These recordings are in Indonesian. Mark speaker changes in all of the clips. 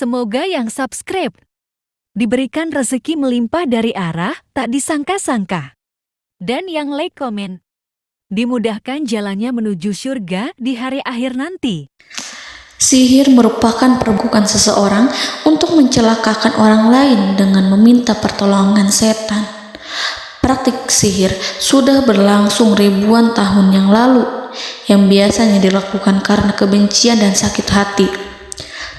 Speaker 1: Semoga yang subscribe diberikan rezeki melimpah dari arah tak disangka-sangka. Dan yang like komen, dimudahkan jalannya menuju surga di hari akhir nanti.
Speaker 2: Sihir merupakan perbuatan seseorang untuk mencelakakan orang lain dengan meminta pertolongan setan. Praktik sihir sudah berlangsung ribuan tahun yang lalu, yang biasanya dilakukan karena kebencian dan sakit hati.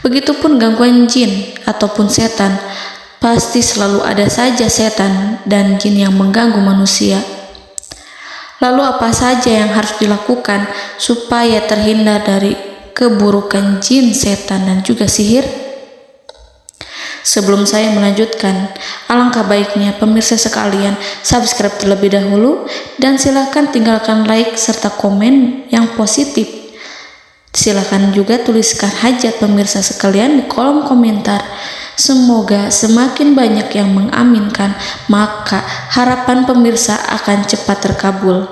Speaker 2: Begitupun gangguan jin ataupun setan, pasti selalu ada saja setan dan jin yang mengganggu manusia. Lalu apa saja yang harus dilakukan supaya terhindar dari keburukan jin, setan, dan juga sihir? Sebelum saya melanjutkan, alangkah baiknya pemirsa sekalian subscribe terlebih dahulu dan silakan tinggalkan like serta komen yang positif. Silakan juga tuliskan hajat pemirsa sekalian di kolom komentar. Semoga semakin banyak yang mengaminkan, maka harapan pemirsa akan cepat terkabul.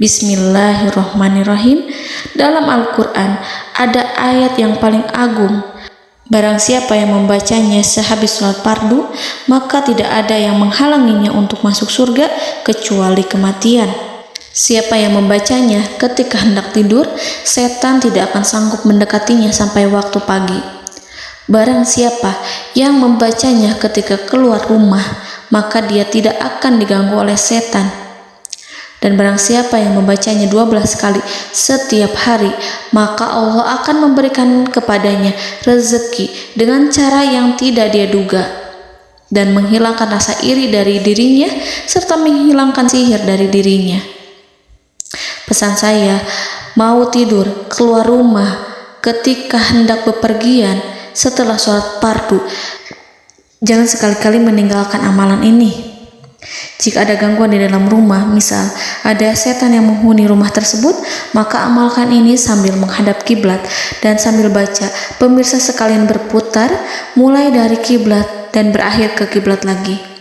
Speaker 2: Bismillahirrahmanirrahim. Dalam Al-Quran ada ayat yang paling agung. Barang siapa yang membacanya sehabis sholat fardu, maka tidak ada yang menghalanginya untuk masuk surga kecuali kematian. Siapa yang membacanya ketika hendak tidur, setan tidak akan sanggup mendekatinya sampai waktu pagi. Barang siapa yang membacanya ketika keluar rumah, maka dia tidak akan diganggu oleh setan. Dan barang siapa yang membacanya 12 kali setiap hari, maka Allah akan memberikan kepadanya rezeki dengan cara yang tidak dia duga, dan menghilangkan rasa iri dari dirinya, serta menghilangkan sihir dari dirinya. Pesan saya, mau tidur, keluar rumah, ketika hendak bepergian, setelah sholat fardu, jangan sekali-kali meninggalkan amalan ini. Jika ada gangguan di dalam rumah, misal ada setan yang menghuni rumah tersebut, maka amalkan ini sambil menghadap kiblat dan sambil baca. Pemirsa sekalian berputar mulai dari kiblat dan berakhir ke kiblat lagi.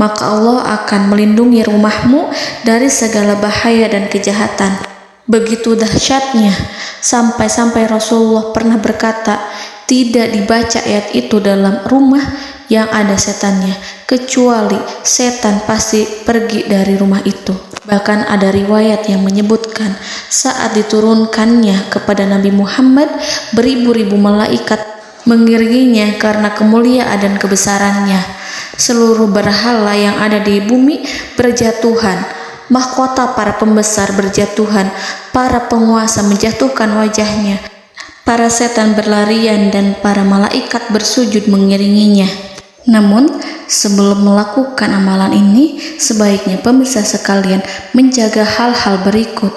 Speaker 2: Maka Allah akan melindungi rumahmu dari segala bahaya dan kejahatan. Begitu dahsyatnya, sampai-sampai Rasulullah pernah berkata, tidak dibaca ayat itu dalam rumah yang ada setannya, kecuali setan pasti pergi dari rumah itu. Bahkan ada riwayat yang menyebutkan saat diturunkannya kepada Nabi Muhammad, beribu-ribu malaikat mengiringinya karena kemuliaan dan kebesarannya. Seluruh berhala yang ada di bumi berjatuhan, mahkota para pembesar berjatuhan, para penguasa menjatuhkan wajahnya, para setan berlarian dan para malaikat bersujud mengiringinya. Namun, sebelum melakukan amalan ini, sebaiknya pemirsa sekalian menjaga hal-hal berikut.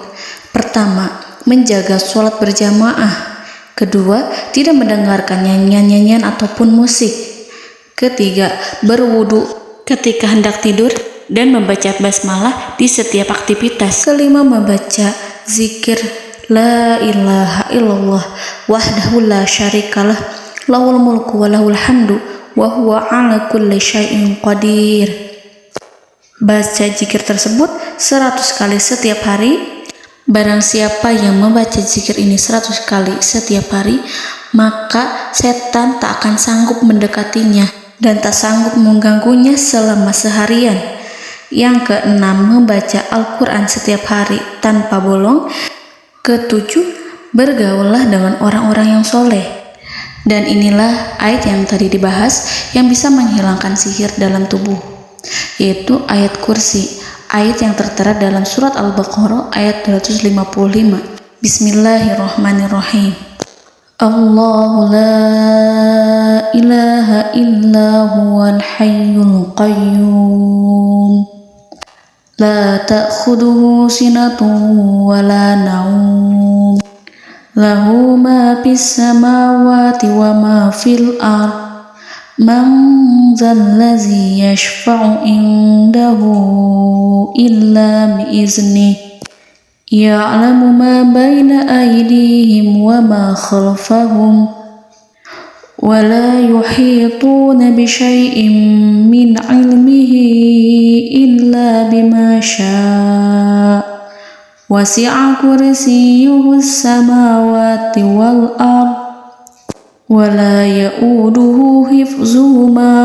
Speaker 2: Pertama, menjaga sholat berjamaah. Kedua, tidak mendengarkan nyanyian-nyanyian ataupun musik. Ketiga, berwudu ketika hendak tidur dan membaca basmalah di setiap aktivitas. Kelima, membaca zikir la ilaha illallah wahdahu la syarikalah lahul mulku wa lahul hamdu wa huwa ala kulli syai'in qadir. Baca zikir tersebut 100 kali setiap hari. Barang siapa yang membaca zikir ini 100 kali setiap hari, maka setan tak akan sanggup mendekatinya dan tak sanggup mengganggunya selama seharian. Yang keenam, membaca Al-Quran setiap hari tanpa bolong. Ketujuh, bergaullah dengan orang-orang yang soleh. Dan inilah ayat yang tadi dibahas yang bisa menghilangkan sihir dalam tubuh, yaitu ayat kursi, ayat yang tertera dalam surat Al-Baqarah ayat 255. Bismillahirrahmanirrahim. Allahu la ilaha illa huwal hayyul qayyum la ta'khuduhu sinatun wa la naum lahu ma fis samawati wa ma fil ard man zallazi yashfa'u indahu illa biiznihi ya'lamu ma baina aydihim wa ma khalfahum wa la yuhituna bi syai'in min 'ilmihi illa bima syaa' wasi'a kursiyyuhu as-samawati wal ard ولا يؤوده حفظهما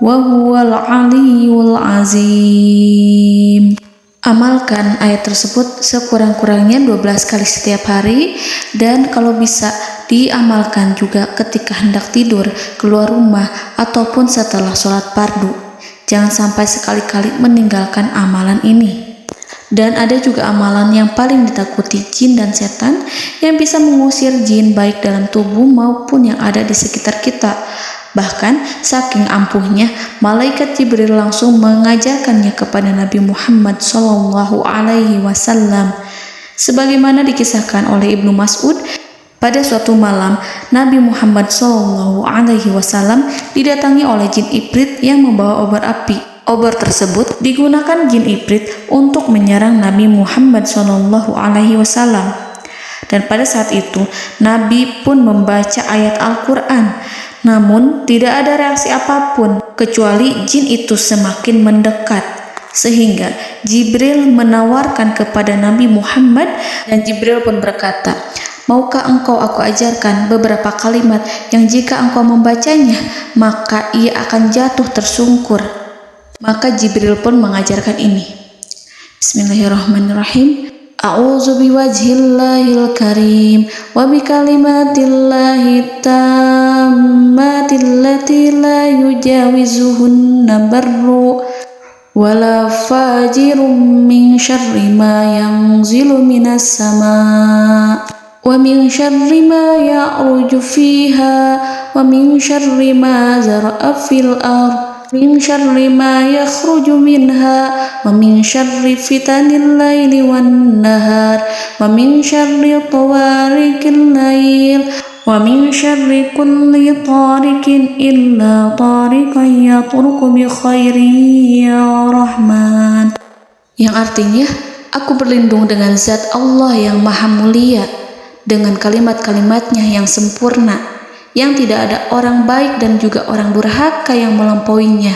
Speaker 2: وهو العلي العظيم. Amalkan ayat tersebut sekurang-kurangnya 12 kali setiap hari, dan kalau bisa diamalkan juga ketika hendak tidur, keluar rumah, ataupun setelah sholat fardu. Jangan sampai sekali-kali meninggalkan amalan ini. Dan ada juga amalan yang paling ditakuti jin dan setan, yang bisa mengusir jin baik dalam tubuh maupun yang ada di sekitar kita. Bahkan saking ampuhnya, malaikat Jibril langsung mengajarkannya kepada Nabi Muhammad SAW. Sebagaimana dikisahkan oleh Ibnu Mas'ud, pada suatu malam Nabi Muhammad SAW didatangi oleh jin Ifrit yang membawa obor api. Obor tersebut digunakan jin Ifrit untuk menyerang Nabi Muhammad SAW. Dan pada saat itu Nabi pun membaca ayat Al-Quran. Namun tidak ada reaksi apapun, kecuali jin itu semakin mendekat. Sehingga Jibril menawarkan kepada Nabi Muhammad, dan Jibril pun berkata, "Maukah engkau aku ajarkan beberapa kalimat yang jika engkau membacanya, maka ia akan jatuh tersungkur?" Maka Jibril pun mengajarkan ini. Bismillahirrahmanirrahim. A'udzu biwajhillahil karim wa bikalimatillahi tammatil lati la yujawizuhunna barru wala fajirum min syarri ma yanzilu minas sama wa min syarri ma ya'ruju fiha wa min syarri ma zara'a fil ardh min syarri ma yakhruju minha wa min syarri fitanil laili wan nahar wa min syarri tawarikil lail wa min syarri kulli tarikin illa tarikan yatruku bi khairin ya Rahman. Yang artinya, aku berlindung dengan zat Allah yang maha mulia, dengan kalimat-kalimatnya yang sempurna, yang tidak ada orang baik dan juga orang durhaka yang melampauinya,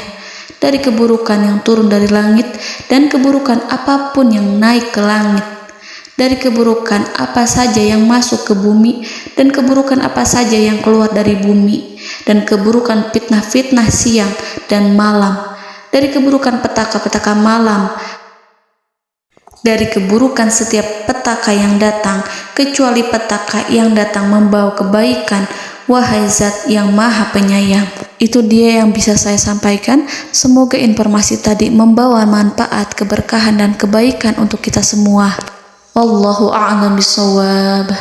Speaker 2: dari keburukan yang turun dari langit dan keburukan apapun yang naik ke langit, dari keburukan apa saja yang masuk ke bumi dan keburukan apa saja yang keluar dari bumi, dan keburukan fitnah-fitnah siang dan malam, dari keburukan petaka-petaka malam, dari keburukan setiap petaka yang datang, kecuali petaka yang datang membawa kebaikan. Wahai Zat yang Maha Penyayang. Itu dia yang bisa saya sampaikan. Semoga informasi tadi membawa manfaat, keberkahan dan kebaikan untuk kita semua. Wallahu a'lam bishawab.